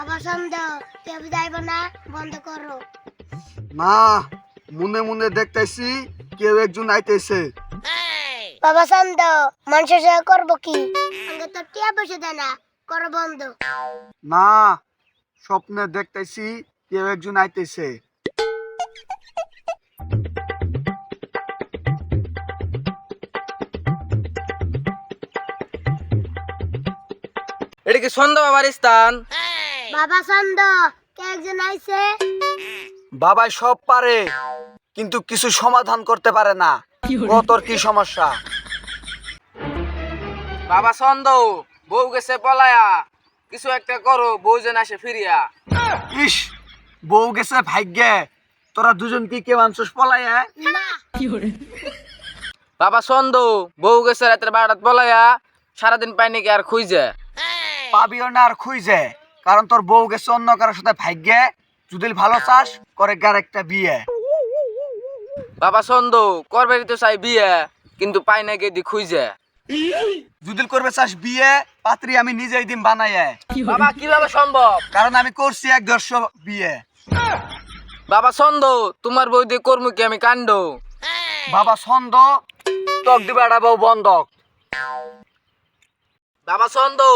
বাবা সন্দেহ কেউ যাইব না, বন্ধ করো। না, মনে মনে দেখতেছি কেউ একজন আইতেছে। বাবা সন্দেহ মানুষের সেবা করবো কি? আগে তো টিয়া বসে দেয় না, করো বন্ধ। না, স্বপ্নে দেখতেছি কেউ একজন আইতেছে। এটা কি সন্ধ্যা বাবার স্থান? বাবা সন্দেহ কে একজন আইছে। বাবাই সব পারে, কিন্তু কিছু সমাধান করতে পারে না। তোর কি সমস্যা? বাবা সন্দেহ বউ গেছে পলায়া, কিছু একটা করো, বউ যেন আসে ফিরিয়া। ইস, বউ গেছে ভাগ্যে, তোরা দুজন কি কেউ আনছিস পলাইয়া? না, বাবা সন্দেহ বউ গেছে রাতের 12টাত পলায়া, সারাদিন পাই নাকি আর খুঁজে। পাবিও না আর খুঁজে, কারণ তোর বউ গেছে অন্য কারোর সাথে ভাগ্যে। যদি ভালো চাস করে গার একটা বিয়ে। বাবা সন্দেহ করবারই তো চাই বিয়ে, কিন্তু পাই নাকি দি খুঁজে। যদি করবে চাস বিয়ে, পাত্রী আমি নিজেই দিন বানাইয়ে। বাবা কিভাবে সম্ভব? কারণ আমি করছি 1-150 বিয়ে। বাবা সন্দেহ তোমার বউ দিয়ে কর্ম কি আমি কাণ্ড? বাবা ছন্দ তক দিবে একটা বউ বন্ধক। বাবা সন্দেহ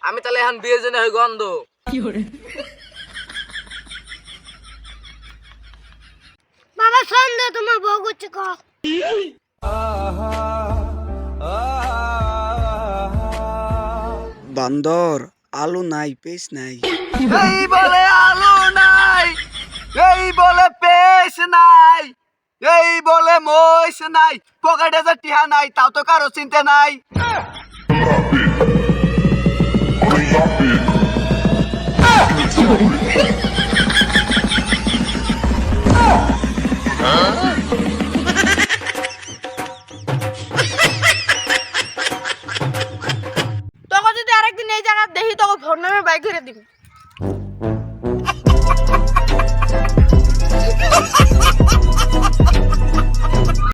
আমি তাহলে এখন বিয়ে জেনে হই গন্ধ। বাবা সন্দেহ তোমার বউ করছে ক। বান্দর আলু নাই, পেস নাই। এই বলে আলু নাই, এই বলে পেস নাই, এই বলে মইস নাই, পকেটে যে টিহা নাই তাও তো কারো চিন্তা নাই। তোকে যদি আরেকদিন এই জায়গা দেখি তোকে ফোন নামে বাইক করে দিবি।